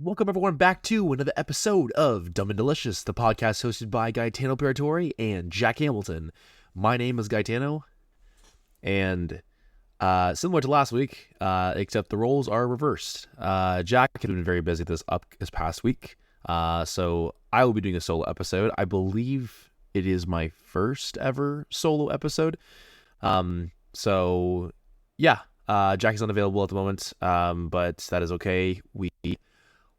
Welcome everyone back to another episode of Dumb and Delicious, the podcast hosted by Gaetano Peritore and Jack Hamilton. My name is Gaetano, and similar to last week, except the roles are reversed. Jack has been very busy this past week, so I will be doing a solo episode. I believe it is my first ever solo episode. So yeah, Jack is unavailable at the moment, but that is okay.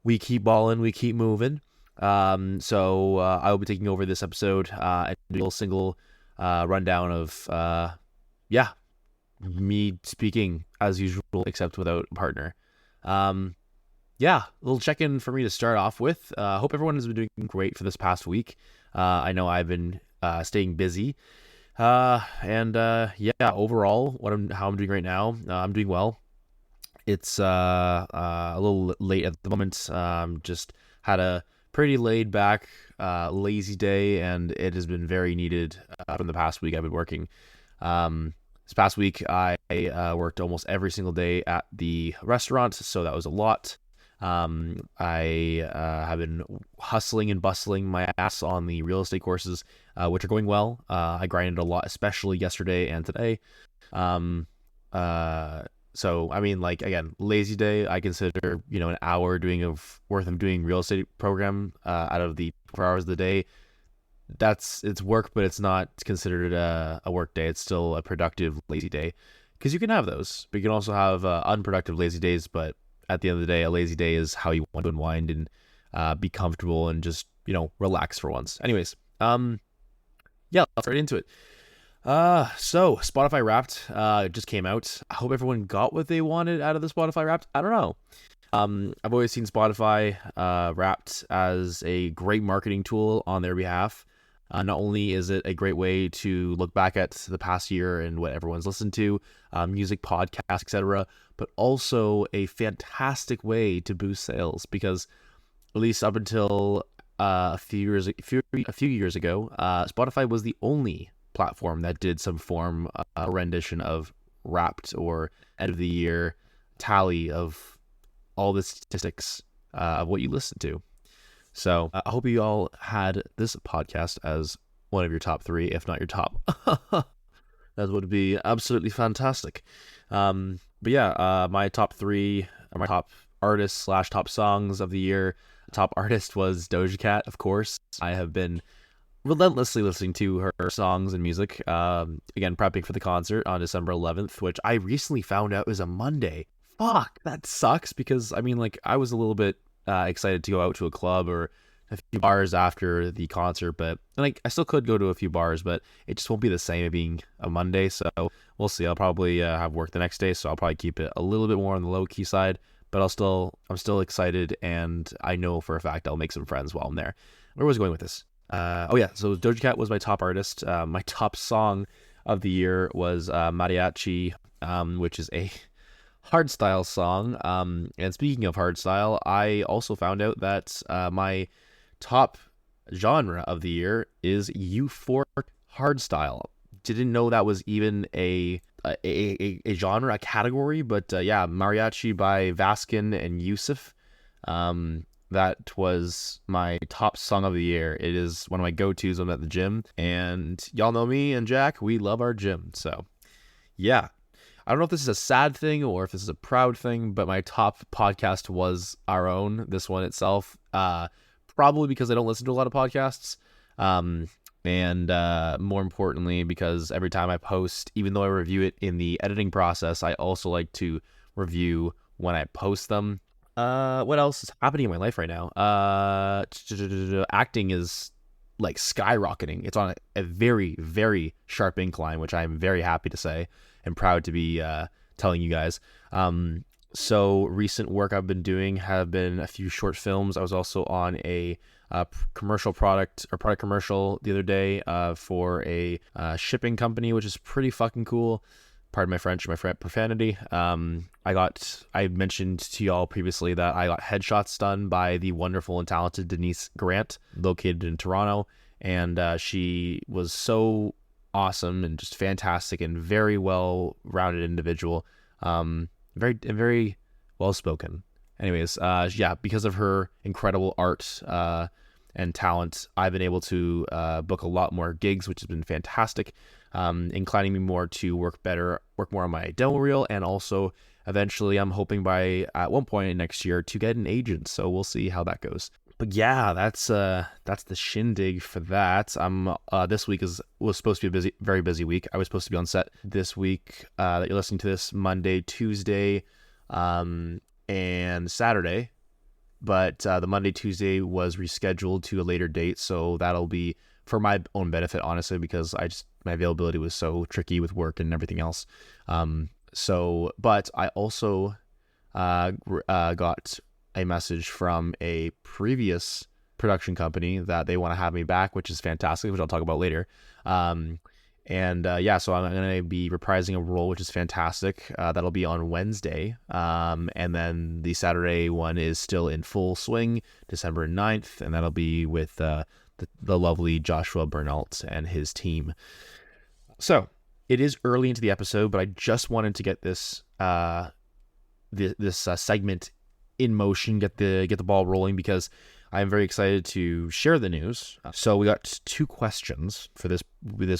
We keep balling, we keep moving. So I will be taking over this episode and do a single rundown of me speaking as usual, except without a partner. A little check-in for me to start off with. Hope everyone has been doing great for this past week. I know I've been staying busy. Overall, how I'm doing right now, I'm doing well. It's a little late at the moment. Just had a pretty laid back, lazy day, and it has been very needed from the past week I've been working. This past week I worked almost every single day at the restaurant, so that was a lot. I have been hustling and bustling my ass on the real estate courses, which are going well. I grinded a lot, especially yesterday and today. So, I mean, like, again, lazy day, I consider, an hour worth of doing real estate program out of the 4 hours of the day. It's work, but it's not considered a work day. It's still a productive lazy day, because you can have those, but you can also have unproductive lazy days. But at the end of the day, a lazy day is how you want to unwind and be comfortable and just, relax for once. Anyways, let's get right into it. So Spotify Wrapped just came out. I hope everyone got what they wanted out of the Spotify Wrapped. I don't know. I've always seen Spotify Wrapped as a great marketing tool on their behalf. Not only is it a great way to look back at the past year and what everyone's listened to, music, podcasts, etc., but also a fantastic way to boost sales, because at least up until a few years ago, Spotify was the only platform that did some form of rendition of Wrapped or end of the year tally of all the statistics of what you listen to. So I hope you all had this podcast as one of your top three, if not your top. That would be absolutely fantastic. My top three, or my top artists / top songs of the year. Top artist was Doja Cat, of course. I have been relentlessly listening to her songs and music. Again, prepping for the concert on December 11th, which I recently found out is a Monday. Fuck, that sucks, because I was a little bit excited to go out to a club or a few bars after the concert, but I still could go to a few bars, but it just won't be the same being a Monday. So we'll see. I'll probably have work the next day, so I'll probably keep it a little bit more on the low key side, but I'm still excited, and I know for a fact I'll make some friends while I'm there. Where was I going with this? So Doja Cat was my top artist. My top song of the year was Mariachi, which is a hardstyle song. And speaking of hardstyle, I also found out that my top genre of the year is euphoric hardstyle. Didn't know that was even a genre, a category, but Mariachi by Vaskin and Yusuf. That was my top song of the year. It is one of my go-tos when I'm at the gym. And y'all know me and Jack, we love our gym. So, yeah. I don't know if this is a sad thing or if this is a proud thing, but my top podcast was our own, this one itself. Probably because I don't listen to a lot of podcasts. And more importantly, because every time I post, even though I review it in the editing process, I also like to review when I post them. What else is happening in my life right now? Acting is skyrocketing. It's on a very, very sharp incline, which I'm very happy to say and proud to be telling you guys. So recent work I've been doing have been a few short films. I was also on a product commercial the other day for a shipping company, which is pretty fucking cool. Pardon my French, my profanity. I mentioned to y'all previously that I got headshots done by the wonderful and talented Denise Grant, located in Toronto, and she was so awesome and just fantastic and very well-rounded individual. Very well spoken anyways, yeah, because of her incredible art and talent, I've been able to book a lot more gigs, which has been fantastic, inclining me more to work more on my demo reel, and also eventually I'm hoping at one point next year to get an agent. So we'll see how that goes. But yeah, that's the shindig for that. This week was supposed to be a very busy week. I was supposed to be on set this week that you're listening to this, Monday, Tuesday, and Saturday. But the Monday, Tuesday was rescheduled to a later date, so that'll be for my own benefit, honestly, because my availability was so tricky with work and everything else. But I also got a message from a previous production company that they want to have me back, which is fantastic, which I'll talk about later. So I'm going to be reprising a role, which is fantastic. That'll be on Wednesday. And then the Saturday one is still in full swing, December 9th, and that'll be with the lovely Joshua Bernalt and his team. So it is early into the episode, but I just wanted to get this segment in motion, get the ball rolling, because I'm very excited to share the news. So we got 2 questions for this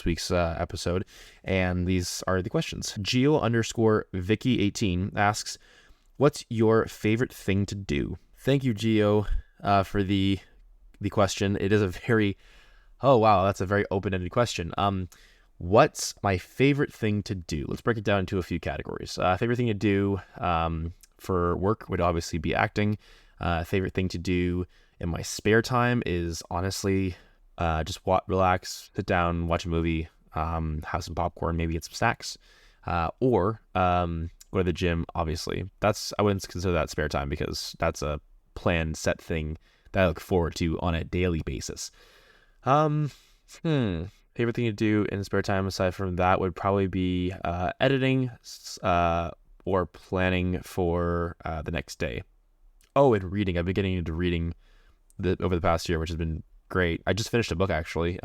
week's episode, and these are the questions. Geo_Vicky18 asks, "What's your favorite thing to do?" Thank you, Geo, for the question. It is a very that's a very open-ended question. What's my favorite thing to do? Let's break it down into a few categories. Favorite thing to do for work would obviously be acting. Favorite thing to do in my spare time is honestly just relax, sit down, watch a movie, have some popcorn, maybe get some snacks, or go to the gym. Obviously, I wouldn't consider that spare time, because that's a planned set thing that I look forward to on a daily basis. Favorite thing to do in spare time aside from that would probably be editing or planning for the next day. Oh, and reading. I've been getting into reading over the past year, which has been great. I just finished a book, actually,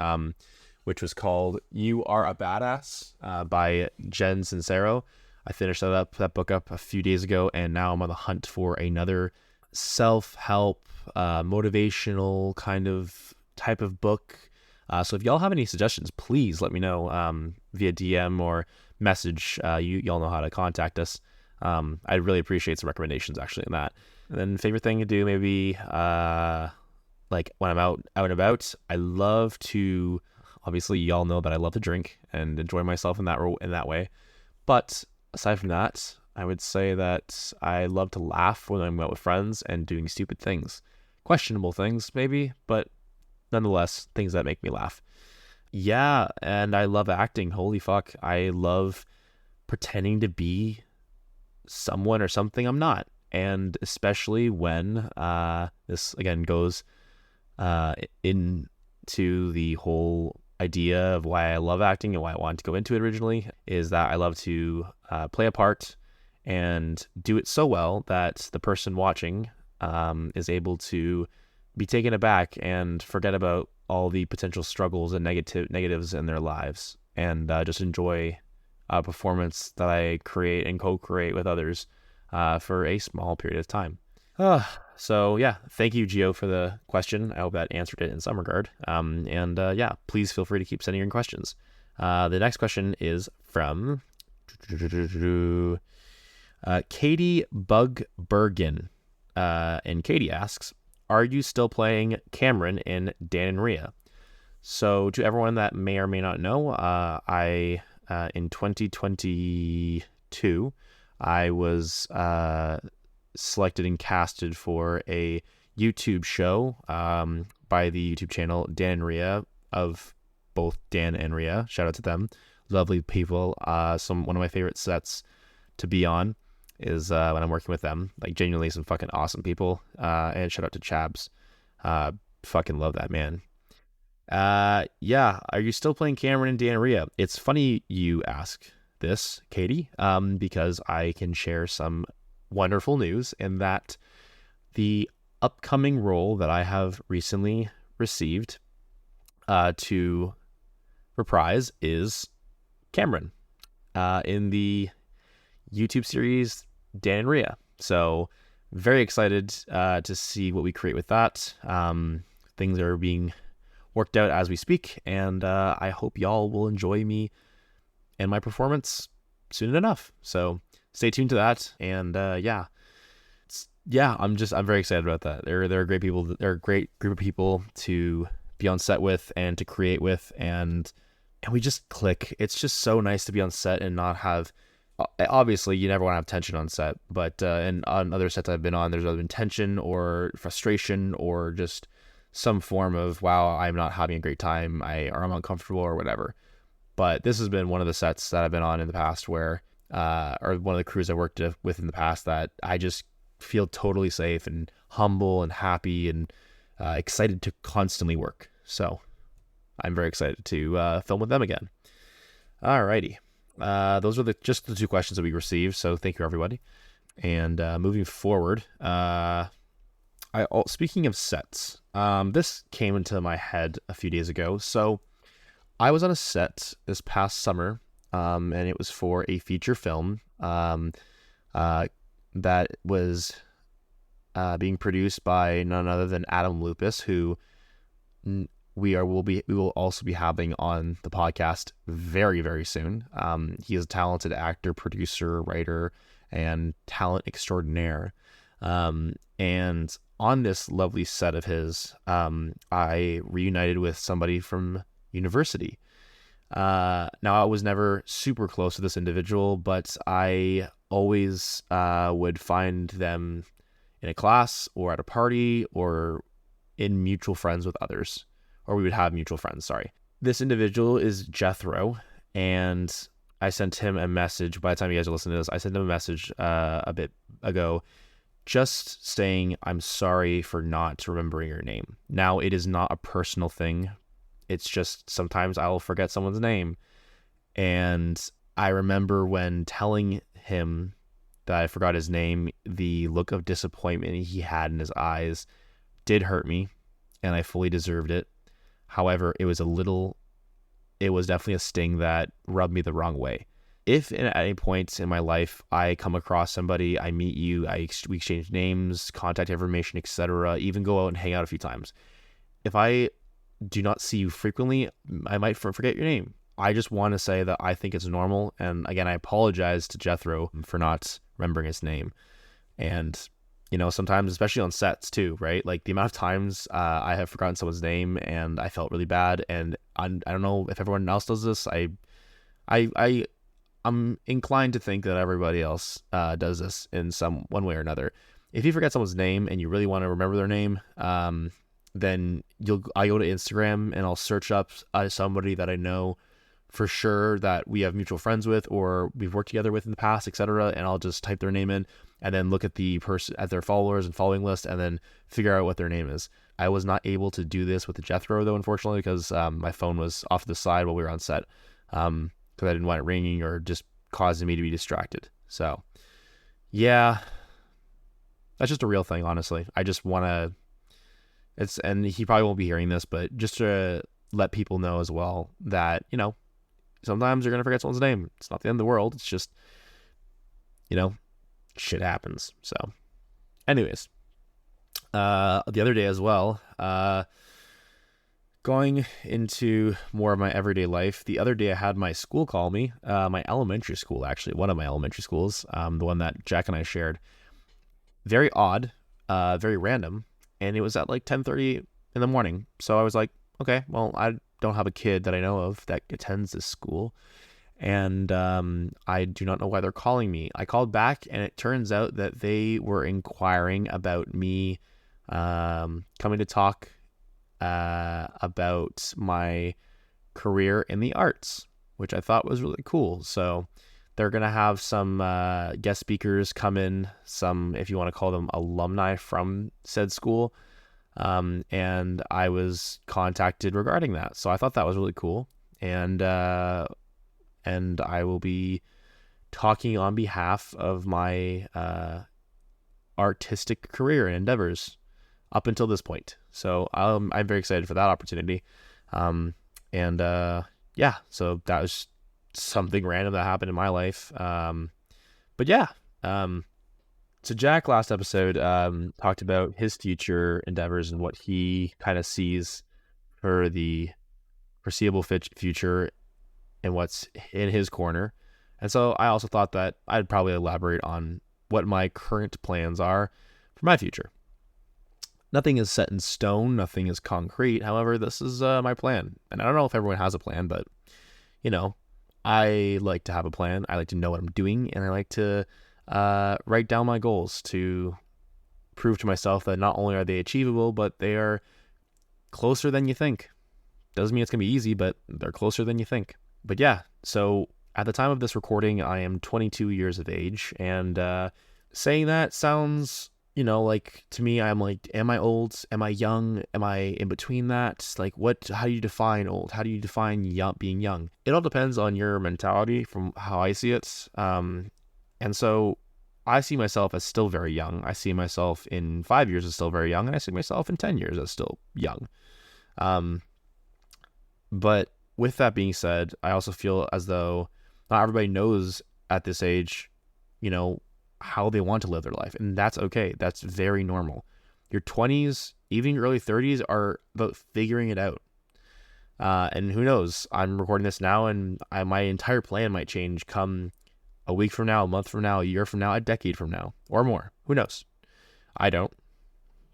which was called "You Are a Badass" by Jen Sincero. I finished that book up a few days ago, and now I'm on the hunt for another self-help, motivational type of book. So if y'all have any suggestions, please let me know via DM or message. Y'all know how to contact us. I'd really appreciate some recommendations, actually, on that. And then favorite thing to do, maybe like when I'm out and about, I love to, obviously y'all know that I love to drink and enjoy myself in that way. But aside from that, I would say that I love to laugh when I'm out with friends and doing stupid things. Questionable things, maybe, but nonetheless, things that make me laugh. Yeah, and I love acting. Holy fuck. I love pretending to be someone or something I'm not. And especially when this, again, goes into the whole idea of why I love acting and why I wanted to go into it originally, is that I love to play a part and do it so well that the person watching is able to be taken aback and forget about all the potential struggles and negatives in their lives, and just enjoy a performance that I create and co-create with others for a small period of time. So yeah, thank you, Gio, for the question. I hope that answered it in some regard. Please feel free to keep sending your questions. The next question is from Katie Bugbergen. And Katie asks, "Are you still playing Cameron in Dan and Rhea?" So to everyone that may or may not know, I in 2022, I was selected and casted for a YouTube show by the YouTube channel Dan and Rhea, of both Dan and Rhea. Shout out to them. Lovely people. One of my favorite sets to be on is when I'm working with them. Like, genuinely some fucking awesome people. And shout out to Chabs. Fucking love that man. Are you still playing Cameron and Dan and Rhea? It's funny you ask this, Katie, because I can share some wonderful news in that the upcoming role that I have recently received to reprise is Cameron in the YouTube series Dan and Rhea. So very excited to see what we create with that. Things are being worked out as we speak, and I hope y'all will enjoy me and my performance soon enough. So stay tuned to that, and I'm very excited about that. They're great people. They're a great group of people to be on set with and to create with, and we just click. It's just so nice to be on set and not have. Obviously, you never want to have tension on set, but and on other sets I've been on, there's either been tension or frustration or just some form of, wow, I'm not having a great time, or I'm uncomfortable or whatever. But this has been one of the sets that I've been on in the past where, or one of the crews I worked with in the past, that I just feel totally safe and humble and happy and excited to constantly work. So I'm very excited to film with them again. Alrighty. Those are just the two questions that we received. So thank you, everybody. And moving forward, speaking of sets, this came into my head a few days ago. So I was on a set this past summer, and it was for a feature film that was being produced by none other than Adam Lupus, who we will also be having on the podcast very, very soon. He is a talented actor, producer, writer, and talent extraordinaire. And on this lovely set of his, I reunited with somebody from university. Now, I was never super close to this individual, but I always would find them in a class or at a party or in mutual friends with others, or we would have mutual friends, sorry. This individual is Jethro, and I sent him a message. By the time you guys are listening to this, I sent him a message a bit ago just saying, I'm sorry for not remembering your name. Now, it is not a personal thing. It's just sometimes I'll forget someone's name. And I remember when telling him that I forgot his name, the look of disappointment he had in his eyes did hurt me, and I fully deserved it. However, it was definitely a sting that rubbed me the wrong way. If at any point in my life I come across somebody, I meet you, we exchange names, contact information, etc., even go out and hang out a few times. If I do not see you frequently, I might forget your name. I just want to say that I think it's normal. And again, I apologize to Jethro for not remembering his name. And, sometimes, especially on sets too, right? Like the amount of times I have forgotten someone's name and I felt really bad. And I don't know if everyone else does this. I'm inclined to think that everybody else does this in one way or another. If you forget someone's name and you really want to remember their name, then I go to Instagram and I'll search up somebody that I know for sure that we have mutual friends with or we've worked together with in the past, etc. And I'll just type their name in and then look at the person, at their followers and following list, and then figure out what their name is. I was not able to do this with the Jethro though, unfortunately, because my phone was off to the side while we were on set, because I didn't want it ringing or just causing me to be distracted. So yeah, that's just a real thing, honestly. I just want to, and he probably won't be hearing this, but just to let people know as well that, sometimes you're going to forget someone's name. It's not the end of the world. It's just, shit happens. So anyways, the other day as well, going into more of my everyday life, the other day I had my school call me, my elementary school, actually, one of my elementary schools, the one that Jack and I shared. Very odd, very random. And it was at like 10:30 in the morning. So I was like, okay, well, I don't have a kid that I know of that attends this school. And I do not know why they're calling me. I called back, and it turns out that they were inquiring about me coming to talk about my career in the arts, which I thought was really cool. So they're going to have some guest speakers come in, some, if you want to call them, alumni from said school. And I was contacted regarding that. So I thought that was really cool. And I will be talking on behalf of my artistic career and endeavors up until this point. So I'm very excited for that opportunity. So that was something random that happened in my life. But yeah, So Jack last episode talked about his future endeavors and what he kind of sees for the foreseeable future and what's in his corner. And so I also thought that I'd probably elaborate on what my current plans are for my future. Nothing is set in stone, nothing is concrete. However, this is my plan. And I don't know if everyone has a plan, but, you know, I like to have a plan. I like to know what I'm doing, and I like to write down my goals to prove to myself that not only are they achievable, but they are closer than you think. Doesn't mean it's going to be easy, but they're closer than you think. But yeah, so at the time of this recording, I am 22 years of age, and saying that sounds, like to me, I'm like, am I old? Am I young? Am I in between that? Like, how do you define old? How do you define being young? It all depends on your mentality from how I see it. And so I see myself as still very young. I see myself in 5 years as still very young, and I see myself in 10 years as still young. But with that being said, I also feel as though not everybody knows at this age, how they want to live their life. And that's okay. That's very normal. Your 20s, even your early 30s are about figuring it out. And who knows? I'm recording this now, and my entire plan might change come a week from now, a month from now, a year from now, a decade from now, or more. Who knows? I don't.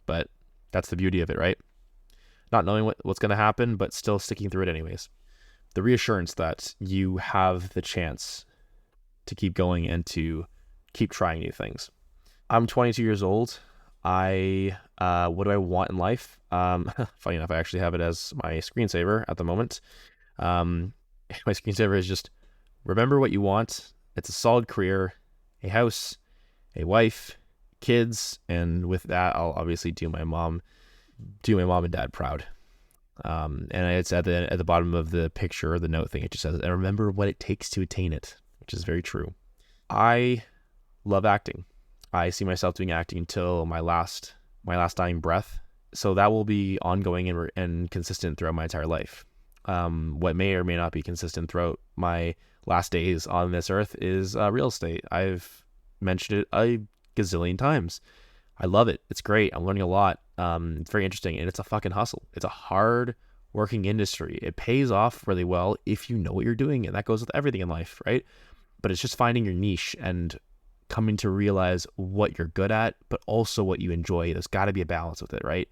But that's the beauty of it, right? Not knowing what's going to happen, but still sticking through it anyways. The reassurance that you have the chance to keep going and to keep trying new things. I'm 22 years old. What do I want in life? Funny enough, I actually have it as my screensaver at the moment. My screensaver is just, remember what you want. It's a solid career, a house, a wife, kids, and with that, I'll obviously do my mom and dad proud. And it's at the bottom of the picture, the note thing. It just says, and remember what it takes to attain it, which is very true. I love acting. I see myself doing acting until my last dying breath. So that will be ongoing and consistent throughout my entire life. What may or may not be consistent throughout my last days on this earth is real estate. I've mentioned it a gazillion times. I love it. It's great. I'm learning a lot. It's very interesting, and it's a fucking hustle. It's a hard working industry. It pays off really well if you know what you're doing, and that goes with everything in life, right? But it's just finding your niche and coming to realize what you're good at, but also what you enjoy. There's got to be a balance with it, right?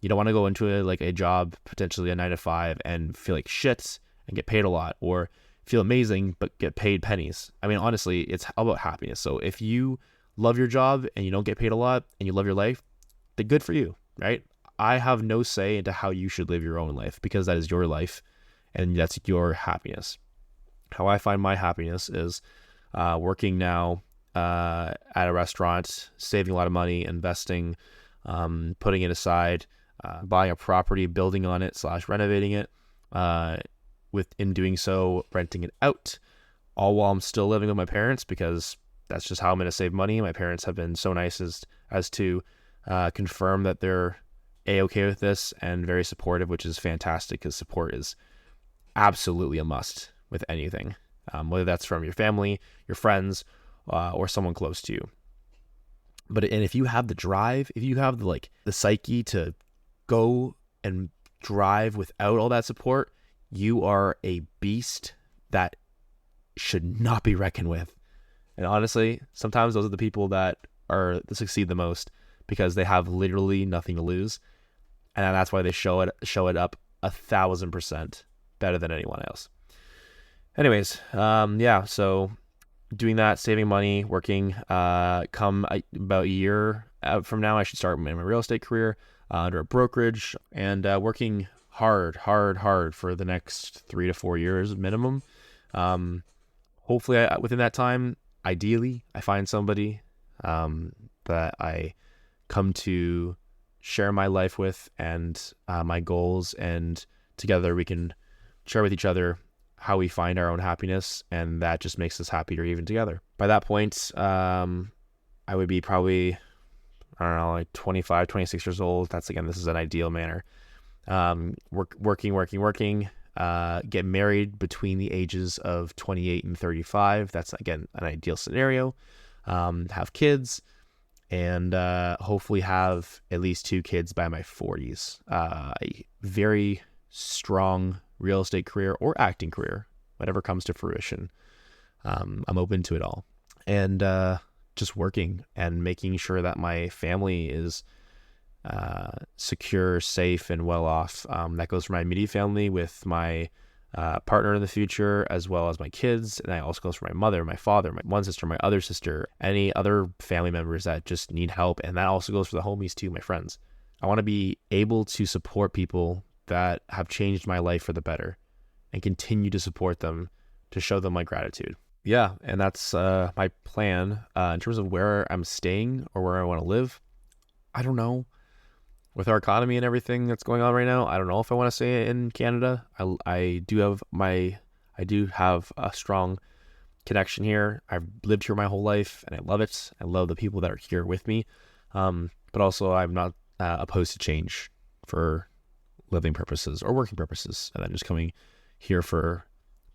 You don't want to go into a job, potentially a 9 to 5, and feel like shit and get paid a lot, or feel amazing but get paid pennies. I mean, honestly, it's all about happiness. So if you love your job and you don't get paid a lot and you love your life, then good for you, right? I have no say into how you should live your own life, because that is your life and that's your happiness. How I find my happiness is working now at a restaurant, saving a lot of money, investing, putting it aside, buying a property, building on it / renovating it, in doing so, renting it out, all while I'm still living with my parents, because that's just how I'm going to save money. My parents have been so nice as to confirm that they're A-okay with this and very supportive, which is fantastic, because support is absolutely a must with anything, whether that's from your family, your friends, or someone close to you. And if you have the drive, if you have the psyche to go and drive without all that support, you are a beast that should not be reckoned with. And honestly, sometimes those are the people that succeed the most, because they have literally nothing to lose, and that's why they show it up 1,000% better than anyone else. Anyways, so doing that, saving money, working. Come about a year out from now, I should start my real estate career under a brokerage, and working hard for the next 3 to 4 years minimum. Hopefully, within that time, ideally, I find somebody that I come to share my life with and my goals, and together we can share with each other how we find our own happiness, and that just makes us happier even together. By that point, I would be probably, I don't know, like 25, 26 years old. This is an ideal manner. Working, get married between the ages of 28 and 35. That's, again, an ideal scenario. Have kids, and hopefully have at least 2 kids by my 40s. A very strong real estate career or acting career, whatever comes to fruition. I'm open to it all. And just working and making sure that my family is secure, safe, and well off. That goes for my immediate family with my partner in the future, as well as my kids. And that also goes for my mother, my father, my one sister, my other sister, any other family members that just need help. And that also goes for the homies too, my friends. I want to be able to support people that have changed my life for the better and continue to support them to show them my gratitude. Yeah, and that's my plan. In terms of where I'm staying or where I want to live, I don't know. With our economy and everything that's going on right now, I don't know if I want to stay in Canada. I do have a strong connection here. I've lived here my whole life and I love it. I love the people that are here with me. But also I'm not opposed to change for living purposes or working purposes, and then just coming here for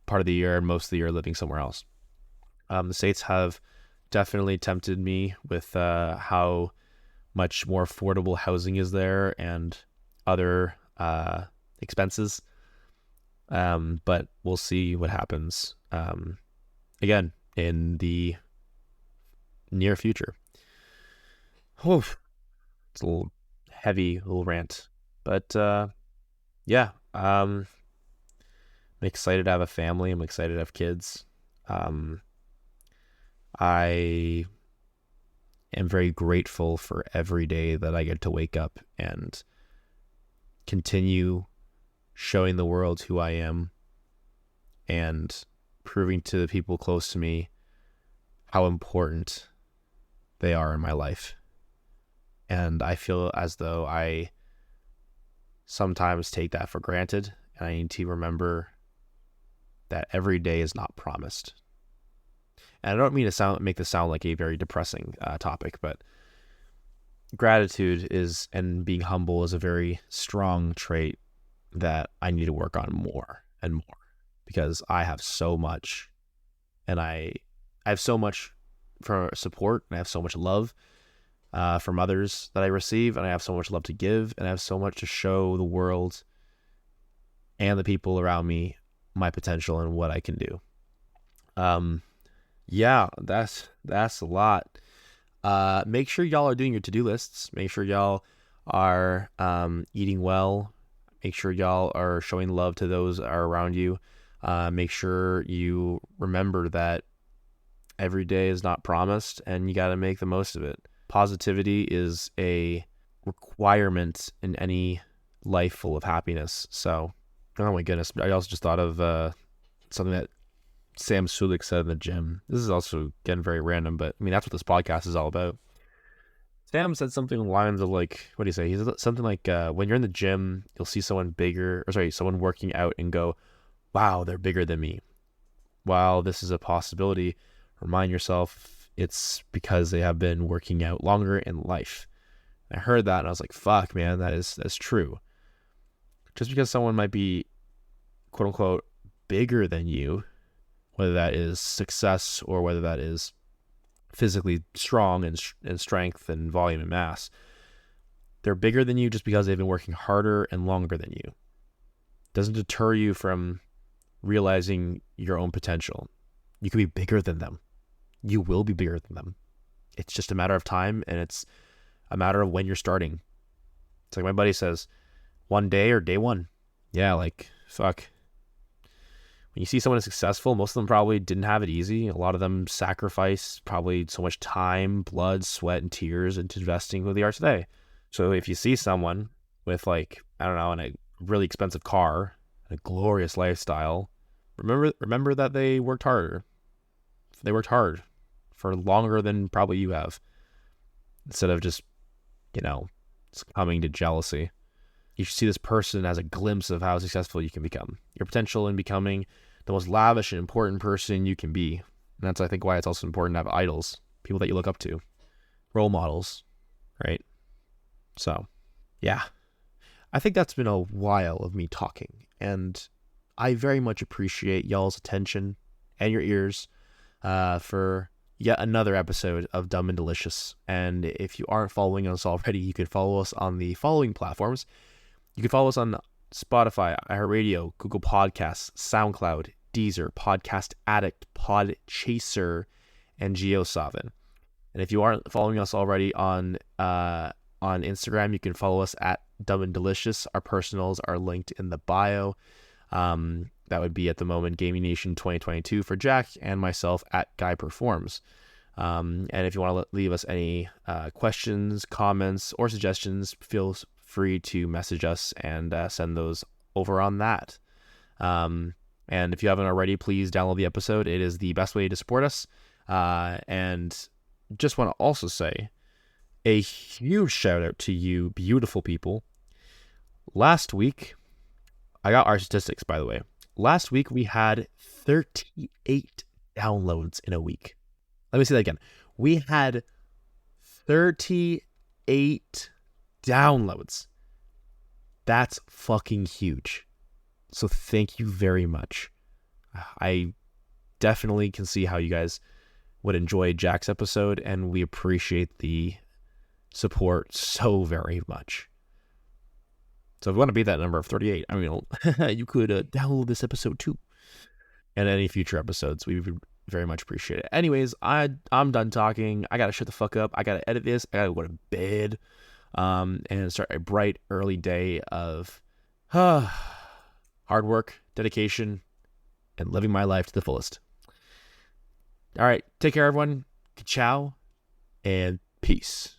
part of the year and most of the year living somewhere else. The States have definitely tempted me with how much more affordable housing is there and other expenses. But we'll see what happens again in the near future. Oof. It's a little heavy, little rant. But yeah, I'm excited to have a family. I'm excited to have kids. I am very grateful for every day that I get to wake up and continue showing the world who I am and proving to the people close to me how important they are in my life. And I feel as though I sometimes take that for granted, and I need to remember that every day is not promised. And I don't mean to make this sound like a very depressing topic, but gratitude is, and being humble is a very strong trait that I need to work on more and more, because I have so much, and I have so much for support, and I have so much love from others that I receive, and I have so much love to give, and I have so much to show the world and the people around me my potential and what I can do. Yeah, that's a lot. Make sure y'all are doing your to-do lists. Make sure y'all are eating well. Make sure y'all are showing love to those that are around you. Make sure you remember that every day is not promised, and you got to make the most of it. Positivity is a requirement in any life full of happiness. So, oh my goodness. I also just thought of something that Sam Sulik said in the gym. This is also, again, very random, but I mean, that's what this podcast is all about. Sam said something along the lines of, like, what do you say? He said something like, when you're in the gym, you'll see someone someone working out and go, wow, they're bigger than me. While this is a possibility, remind yourself it's because they have been working out longer in life. And I heard that and I was like, fuck, man, that's true. Just because someone might be, quote unquote, bigger than you, whether that is success or whether that is physically strong and strength and volume and mass, they're bigger than you just because they've been working harder and longer than you. Doesn't deter you from realizing your own potential. You could be bigger than them. You will be bigger than them. It's just a matter of time, and it's a matter of when you're starting. It's like my buddy says, one day or day one. Yeah, like, fuck. When you see someone successful, most of them probably didn't have it easy. A lot of them sacrificed probably so much time, blood, sweat, and tears into investing who they are today. So if you see someone with, like, I don't know, in a really expensive car, and a glorious lifestyle, remember that they worked harder. They worked hard for longer than probably you have, instead of just, succumbing to jealousy. You should see this person as a glimpse of how successful you can become. Your potential in becoming the most lavish and important person you can be. And that's, I think, why it's also important to have idols, people that you look up to, role models, right? So, yeah. I think that's been a while of me talking, and I very much appreciate y'all's attention and your ears for yet another episode of Dumb and Delicious. And if you aren't following us already, you can follow us on the following platforms. You can follow us on Spotify, iHeartRadio, Google Podcasts, SoundCloud, Deezer, Podcast Addict, Podchaser, and GeoSavin. And if you aren't following us already on Instagram, you can follow us at Dumb and Delicious. Our personals are linked in the bio. That would be at the moment Gaming Nation 2022 for Jack, and myself at Guy Performs. And if you want to leave us any questions, comments, or suggestions, feel free to message us and send those over on that. And if you haven't already, please download the episode. It is the best way to support us. And just want to also say a huge shout out to you, beautiful people. Last week, I got our statistics, by the way. Last week, we had 38 downloads in a week. Let me say that again. We had 38 downloads. That's fucking huge. So thank you very much. I definitely can see how you guys would enjoy Jack's episode, and we appreciate the support so very much. So if you want to beat that number of 38, I mean, you could download this episode too. And any future episodes, we would very much appreciate it. Anyways, I'm done talking. I got to shut the fuck up. I got to edit this. I got to go to bed and start a bright early day of hard work, dedication, and living my life to the fullest. All right. Take care, everyone. Ciao and peace.